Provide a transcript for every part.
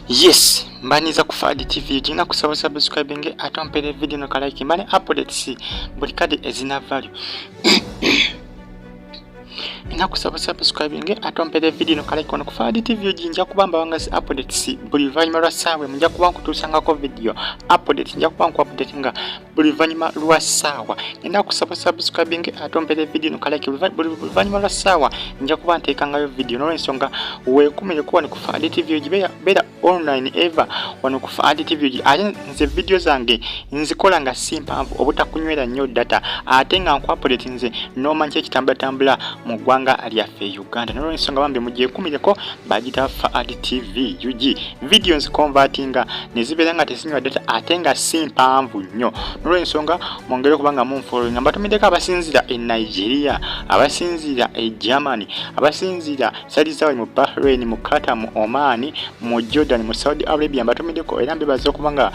Yes, mbaniza ku Fadi TV jina kusaba subscribing atompere video no like mbane updates buli kadi ezina value. Ina kusaba subscribing atompere video no like ono ku Fadi TV jinja kubamba wangasi updates buli vanyuma lwa sawe mujja kuba kutusanga ko video update nja kuba update nga buli vanyuma lwa sawa. Ina kusaba subscribing atompere video no like buli vanyuma lwa sawa nja kuba ntekanga yo video no ensonga we kumire kuba ni ku Fadi TV bera online ever wano ku Fadi TV ate nze video zange nzikola nga simpamvu obutakunywera nnyo data ate nga nkwapuleti nze nomanje kitambula mu ggwanga lyaffe Uganda nolo ensonga bambi mujje kumireko bagita Fadi TV UG video nzikonvertinga nezibera nga tesinywa data ate nga simpamvu nnyo nolo ensonga mongere kubanga munfollowing mbatumideko abasinzira e Nigeria abasinzira e Germany abasinzira salizawe mu Bahrain mu Qatar mu Oman mu Jordan mu Saudi Arabia mbatumideko era mbebaze okubanga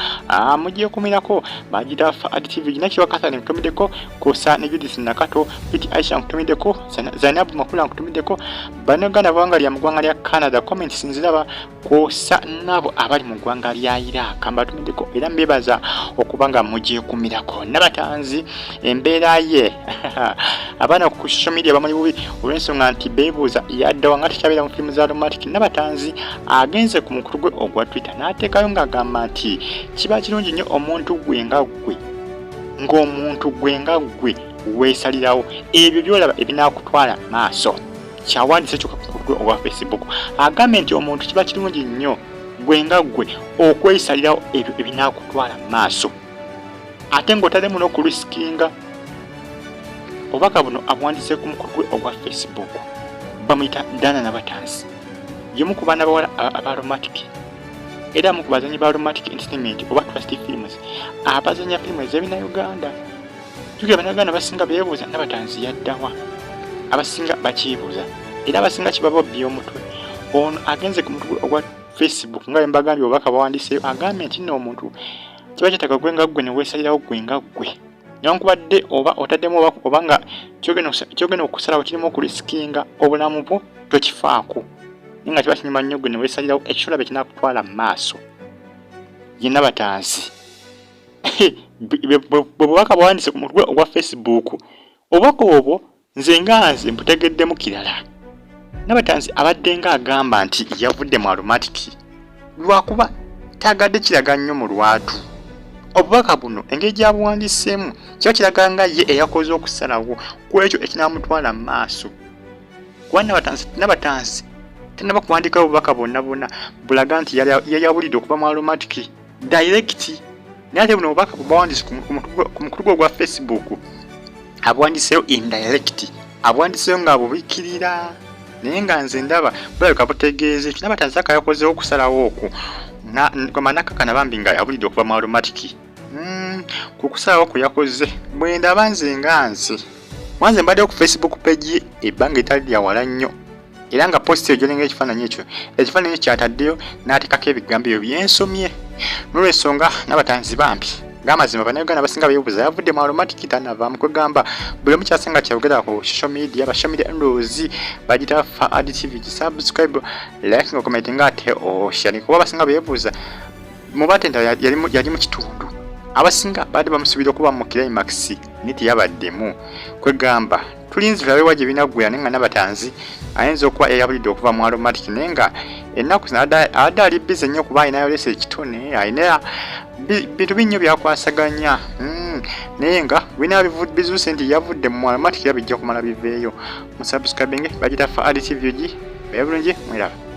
mujje kumirako bagita Fadi TV nakyo wakatha ntumideko kosa ne Judith Nakato Piti Aisha ntumideko Zainabu Makula ntumideko banagana bwanga lya mugwanga lya Canada comment sinziraba kosa nabo abali mu gwanga lya Iraq mbatumideko era mbebaza okubanga mujje kumirako Nabatanzi embeera ye abana ku social media bamanyi bubi olwensonga nti bebuza yadda wanga tukyabera mu filmu za Aromatic Nabatanzi agenze ku mukuru gwe ogwa Twitter n'ateekayo ng'agamba nti kiba kirungi nnyo omuntu gwe nga gwe ng'omuntu gwe nga gwe weesalirawo ebyo byolaba ebinaakutwala maaso kyawandise kyokka ku mukuru gwe ogwa Facebook agambye nti omuntu kiba kirungi nnyo gwe nga gwe okwesalirawo ebyo ebinaakutwala maaso ate ng'otademu n'okuriskinga obubaka buno abuwandise ku mukuru gwe ogwa Facebook bamuyita Dana Nabatanzi yemu ku baana bawala aba Aromatic era mu kubazanyi ba Aromatic Entertainment oba Trust Films abazanya filmu ez'ebina Uganda tuge banagana basinga beebuuza Nabatanzi yaddawa abasinga bakibuuza era abasinga kibabo by'omutwe ono agenze ku mutwe ogwa Facebook nga embagambye obubaka bawandiseyo agambye nti nno omuntu kiba kyetaaga gwe nga gwe ne weesalirawo gwe nga gwe newankubadde oba otaddemu obanga kyogenda okusalawo kirimu okuriskinga obulamu bwo tokifaako nga kiba kinyuma nnyo gwe ne weesalirawo ekisolo bye kinaakutwala mu maaso ye Nabatanzi bwe bubaka bwawandise ku mutwe ogwa Facebook obubaka obwo nze nga nze mbutegeddemu kirala Nabatanzi abadde nga agamba nti yavudde mu Aromatic lwakuba tagadde kiraga nnyo mu lwatu obubaka buno engeri gyabuwandiseemu kiba kiraga nga ye eyakoze okusalawo ku ekyo ekinaamutwala mu maaso kuba Nabatanzi tenaba kuwandika obubaka bonna bulaga nti yayawulidde okuva mu Aromatic direct naye ate buno obubaka bwawandise ku mukulu gwe ogwa Facebook abuwandiseyo indirect abuwandiseyo nga abubikirira naye nga nze ndaba bulabika butegeeze ekyo Nabatanzi akayakozeho okusalawo okwo nakakana bambi nga yawulidde okuva mu Aromatic ku kusalawo kwe yakoze bwe ndaba nze nga nze wanze mbaddeyo ku Facebook page ebbanga etali lya wala nnyo era nga posti ejolenga ekifaananyi kyataddeyo n'ateekako ebigambo ebyo byensomye n'olwensonga Nabatanzi bambi ng'amazima bannayuganda basinga beebuuza yavudde mu Aromatic tanavaamu kwegamba buli omu kyasinga kyayogera ku social media endowoozi bagita Fadi TV subscribe like nga commenting ate oshare kuba basinga beebuuza mubatenda yali mu kitundu abasinga baadde bamusuubira okuba mu climax niti yabaddemu kwegamba tulinzi tulabe wa gye binaggwera naye nga Nabatanzi ayinza okuba eyawulidde okuva mu Aromatic naye nga ennaku zino adde ali bize nnyo kuba ayinayo lesa ekitone ayina bintu binnyo byakwasaganya naye nga binaba bizuuse nti yavudde mu Aromatic era bijja kumala biveeyo mu subscribing bagita Fadi TV bye bulungi mwiraba.